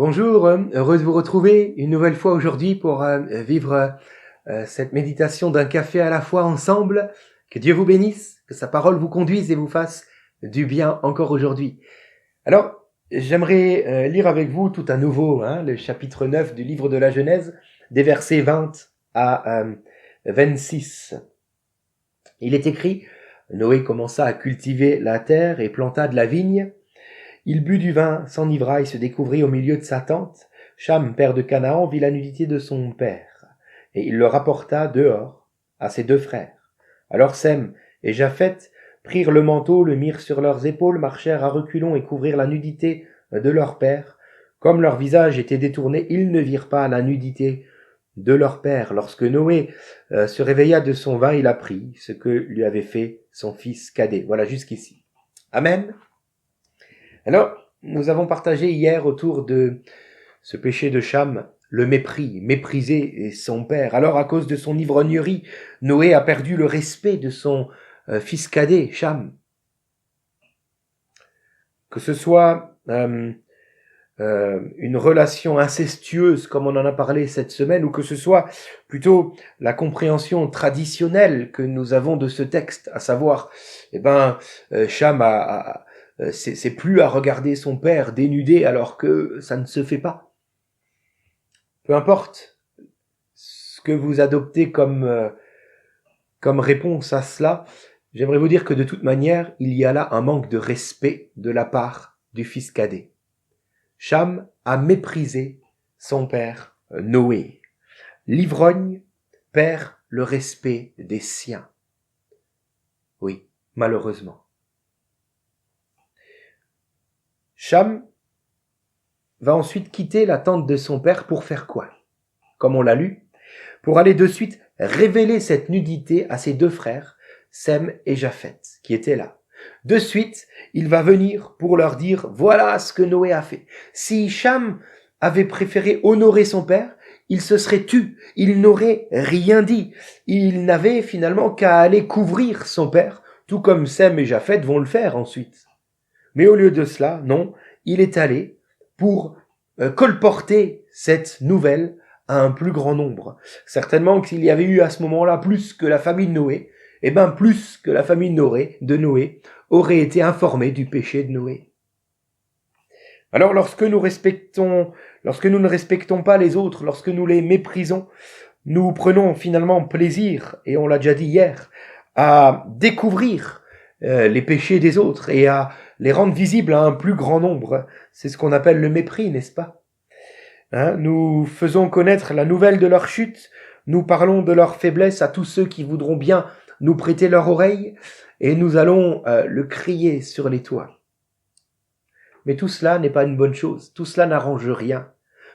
Bonjour, heureux de vous retrouver une nouvelle fois aujourd'hui pour vivre cette méditation d'un café à la fois ensemble. Que Dieu vous bénisse, que sa parole vous conduise et vous fasse du bien encore aujourd'hui. Alors, j'aimerais lire avec vous tout à nouveau le chapitre 9 du livre de la Genèse, des versets 20 à 26. Il est écrit, Noé commença à cultiver la terre et planta de la vigne. Il but du vin, s'enivra et se découvrit au milieu de sa tente. Cham, père de Canaan, vit la nudité de son père, et il le rapporta dehors à ses deux frères. Alors Sem et Japheth prirent le manteau, le mirent sur leurs épaules, marchèrent à reculons et couvrirent la nudité de leur père. Comme leur visage était détourné, ils ne virent pas la nudité de leur père. Lorsque Noé se réveilla de son vin, il apprit ce que lui avait fait son fils cadet. Voilà jusqu'ici. Amen. Alors, nous avons partagé hier autour de ce péché de Cham, le mépris, mépriser son père. Alors, à cause de son ivrognerie, Noé a perdu le respect de son fils cadet, Cham. Que ce soit une relation incestueuse, comme on en a parlé cette semaine, ou que ce soit plutôt la compréhension traditionnelle que nous avons de ce texte, à savoir, Cham c'est plus à regarder son père dénudé alors que ça ne se fait pas. Peu importe ce que vous adoptez comme réponse à cela, j'aimerais vous dire que de toute manière, il y a là un manque de respect de la part du fils cadet. Cham a méprisé son père Noé. L'ivrogne perd le respect des siens. Oui, malheureusement. Cham va ensuite quitter la tente de son père pour faire quoi? Comme on l'a lu, pour aller de suite révéler cette nudité à ses deux frères, Sem et Japheth, qui étaient là. De suite, il va venir pour leur dire, voilà ce que Noé a fait. Si Cham avait préféré honorer son père, il se serait tu, il n'aurait rien dit. Il n'avait finalement qu'à aller couvrir son père, tout comme Sem et Japheth vont le faire ensuite. Mais au lieu de cela, non, il est allé pour colporter cette nouvelle à un plus grand nombre. Certainement que s'il y avait eu à ce moment-là plus que la famille de Noé, plus que la famille de Noé aurait été informée du péché de Noé. Alors lorsque nous ne respectons pas les autres, lorsque nous les méprisons, nous prenons finalement plaisir, et on l'a déjà dit hier, à découvrir les péchés des autres et à les rendre visibles à un plus grand nombre. C'est ce qu'on appelle le mépris, n'est-ce pas? Nous faisons connaître la nouvelle de leur chute, nous parlons de leur faiblesse à tous ceux qui voudront bien nous prêter leur oreille, et nous allons le crier sur les toits. Mais tout cela n'est pas une bonne chose, tout cela n'arrange rien,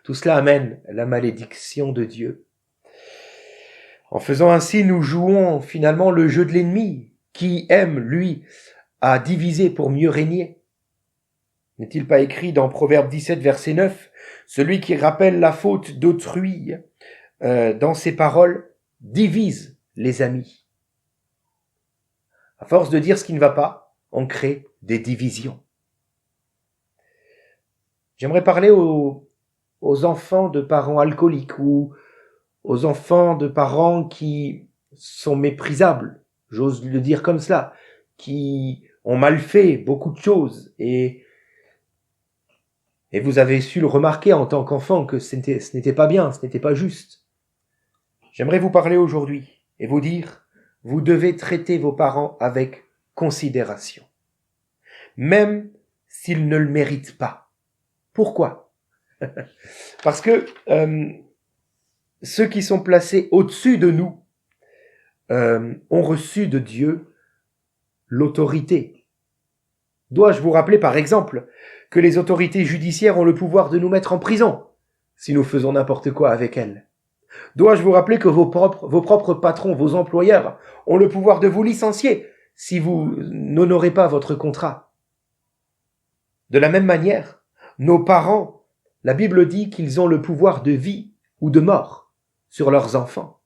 tout cela amène la malédiction de Dieu. En faisant ainsi, nous jouons finalement le jeu de l'ennemi, qui aime, lui, à diviser pour mieux régner. N'est-il pas écrit dans Proverbe 17, verset 9, « Celui qui rappelle la faute d'autrui dans ses paroles divise les amis. » À force de dire ce qui ne va pas, on crée des divisions. J'aimerais parler aux enfants de parents alcooliques ou aux enfants de parents qui sont méprisables, j'ose le dire comme cela, qui ont mal fait beaucoup de choses et vous avez su le remarquer en tant qu'enfant que ce n'était pas bien, ce n'était pas juste. J'aimerais vous parler aujourd'hui et vous dire, vous devez traiter vos parents avec considération, même s'ils ne le méritent pas. Pourquoi? Parce que ceux qui sont placés au-dessus de nous ont reçu de Dieu l'autorité. Dois-je vous rappeler par exemple que les autorités judiciaires ont le pouvoir de nous mettre en prison si nous faisons n'importe quoi avec elles? Dois-je vous rappeler que vos propres patrons, vos employeurs ont le pouvoir de vous licencier si vous n'honorez pas votre contrat? De la même manière, nos parents, la Bible dit qu'ils ont le pouvoir de vie ou de mort sur leurs enfants.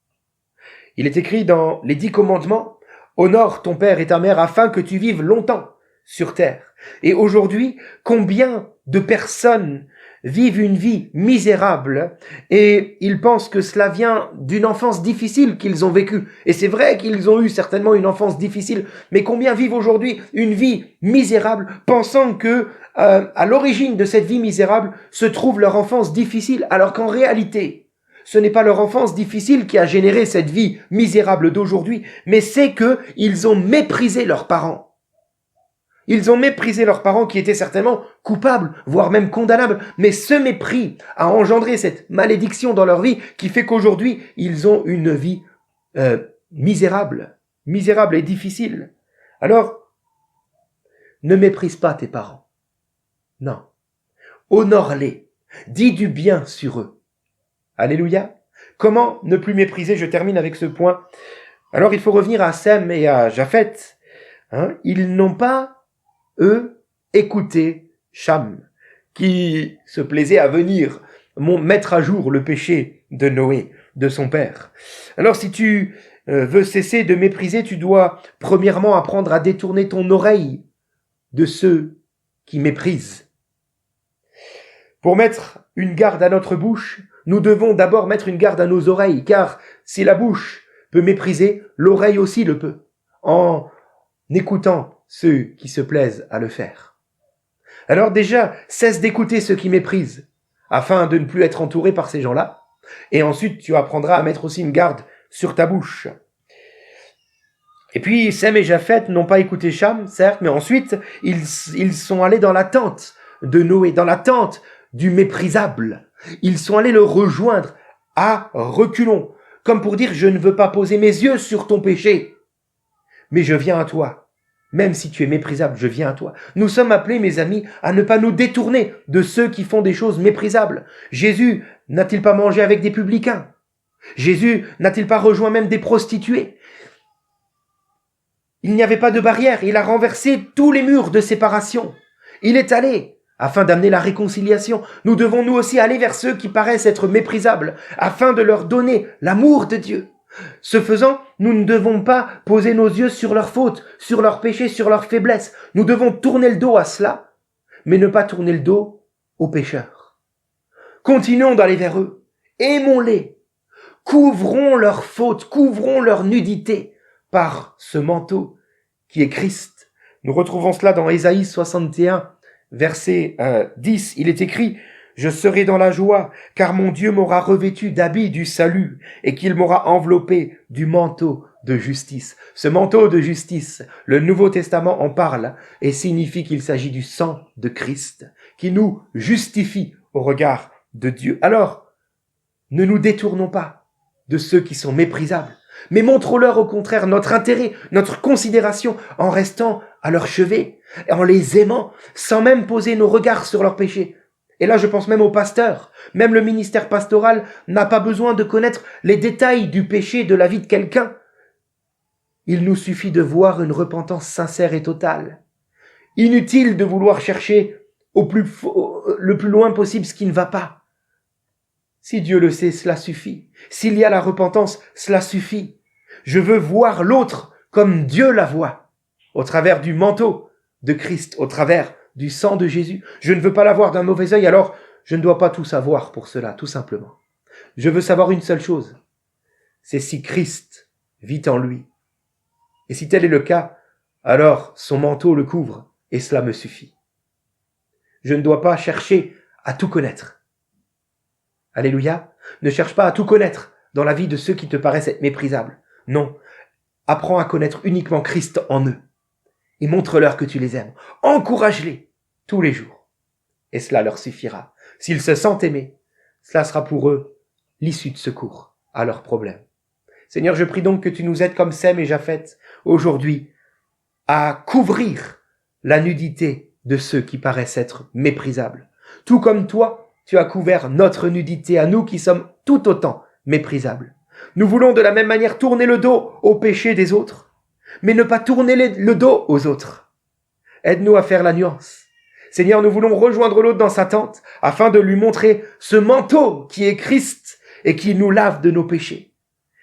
Il est écrit dans les 10 commandements, « Honore ton père et ta mère afin que tu vives longtemps sur terre. » Et aujourd'hui, combien de personnes vivent une vie misérable et ils pensent que cela vient d'une enfance difficile qu'ils ont vécue. Et c'est vrai qu'ils ont eu certainement une enfance difficile, mais combien vivent aujourd'hui une vie misérable pensant que à l'origine de cette vie misérable se trouve leur enfance difficile, alors qu'en réalité, ce n'est pas leur enfance difficile qui a généré cette vie misérable d'aujourd'hui, mais c'est que ils ont méprisé leurs parents. Ils ont méprisé leurs parents qui étaient certainement coupables, voire même condamnables. Mais ce mépris a engendré cette malédiction dans leur vie qui fait qu'aujourd'hui, ils ont une vie misérable et difficile. Alors, ne méprise pas tes parents. Non. Honore-les. Dis du bien sur eux. Alléluia. Comment ne plus mépriser? Je termine avec ce point. Alors, il faut revenir à Sem et à Japheth. Ils n'ont pas eux, écoutez Cham, qui se plaisait à venir mettre à jour le péché de Noé, de son père. Alors si tu veux cesser de mépriser, tu dois premièrement apprendre à détourner ton oreille de ceux qui méprisent. Pour mettre une garde à notre bouche, nous devons d'abord mettre une garde à nos oreilles, car si la bouche peut mépriser, l'oreille aussi le peut, en écoutant ceux qui se plaisent à le faire. Alors déjà, cesse d'écouter ceux qui méprisent, afin de ne plus être entouré par ces gens-là. Et ensuite, tu apprendras à mettre aussi une garde sur ta bouche. Et puis, Sem et Japheth n'ont pas écouté Cham, certes, mais ensuite, ils sont allés dans la tente de Noé, dans la tente du méprisable. Ils sont allés le rejoindre à reculons, comme pour dire, je ne veux pas poser mes yeux sur ton péché, mais je viens à toi. Même si tu es méprisable, je viens à toi. Nous sommes appelés, mes amis, à ne pas nous détourner de ceux qui font des choses méprisables. Jésus n'a-t-il pas mangé avec des publicains? Jésus n'a-t-il pas rejoint même des prostituées? Il n'y avait pas de barrière. Il a renversé tous les murs de séparation. Il est allé afin d'amener la réconciliation. Nous devons nous aussi aller vers ceux qui paraissent être méprisables, afin de leur donner l'amour de Dieu. Ce faisant, nous ne devons pas poser nos yeux sur leurs fautes, sur leurs péchés, sur leurs faiblesses. Nous devons tourner le dos à cela, mais ne pas tourner le dos aux pécheurs. Continuons d'aller vers eux. Aimons-les. Couvrons leurs fautes, couvrons leur nudité par ce manteau qui est Christ. Nous retrouvons cela dans Ésaïe 61, verset 10. Il est écrit: je serai dans la joie, car mon Dieu m'aura revêtu d'habits du salut et qu'il m'aura enveloppé du manteau de justice. Ce manteau de justice, le Nouveau Testament en parle et signifie qu'il s'agit du sang de Christ qui nous justifie au regard de Dieu. Alors, ne nous détournons pas de ceux qui sont méprisables, mais montrons-leur au contraire notre intérêt, notre considération en restant à leur chevet, en les aimant, sans même poser nos regards sur leurs péchés. Et là, je pense même aux pasteurs. Même le ministère pastoral n'a pas besoin de connaître les détails du péché de la vie de quelqu'un. Il nous suffit de voir une repentance sincère et totale. Inutile de vouloir chercher le plus loin possible ce qui ne va pas. Si Dieu le sait, cela suffit. S'il y a la repentance, cela suffit. Je veux voir l'autre comme Dieu la voit, au travers du manteau de Christ, au travers du sang de Jésus. Je ne veux pas l'avoir d'un mauvais œil, alors je ne dois pas tout savoir pour cela, tout simplement. Je veux savoir une seule chose, c'est si Christ vit en lui. Et si tel est le cas, alors son manteau le couvre, et cela me suffit. Je ne dois pas chercher à tout connaître. Alléluia. Ne cherche pas à tout connaître dans la vie de ceux qui te paraissent être méprisables. Non. Apprends à connaître uniquement Christ en eux. Et montre-leur que tu les aimes. Encourage-les tous les jours. Et cela leur suffira. S'ils se sentent aimés, cela sera pour eux l'issue de secours à leurs problèmes. Seigneur, je prie donc que tu nous aides comme Sem et Japheth aujourd'hui à couvrir la nudité de ceux qui paraissent être méprisables. Tout comme toi, tu as couvert notre nudité à nous qui sommes tout autant méprisables. Nous voulons de la même manière tourner le dos au péché des autres, mais ne pas tourner le dos aux autres. Aide-nous à faire la nuance. Seigneur, nous voulons rejoindre l'autre dans sa tente afin de lui montrer ce manteau qui est Christ et qui nous lave de nos péchés.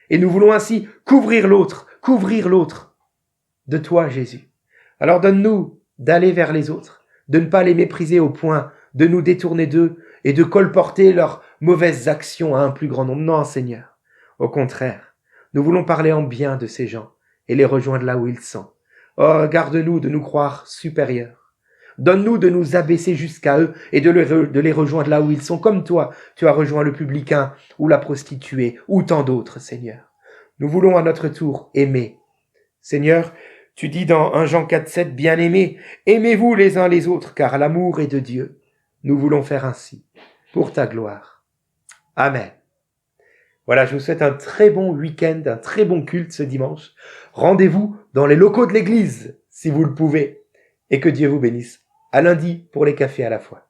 Et nous voulons ainsi couvrir l'autre de toi, Jésus. Alors donne-nous d'aller vers les autres, de ne pas les mépriser au point de nous détourner d'eux et de colporter leurs mauvaises actions à un plus grand nombre. Non, Seigneur. Au contraire, nous voulons parler en bien de ces gens et les rejoindre là où ils sont. Oh, garde-nous de nous croire supérieurs. Donne-nous de nous abaisser jusqu'à eux et de les rejoindre là où ils sont, comme toi, tu as rejoint le publicain ou la prostituée ou tant d'autres, Seigneur. Nous voulons à notre tour aimer. Seigneur, tu dis dans 1 Jean 4,7, bien-aimés, aimez-vous les uns les autres, car l'amour est de Dieu. Nous voulons faire ainsi, pour ta gloire. Amen. Voilà, je vous souhaite un très bon week-end, un très bon culte ce dimanche. Rendez-vous dans les locaux de l'église, si vous le pouvez. Et que Dieu vous bénisse. À lundi pour les cafés à la fois.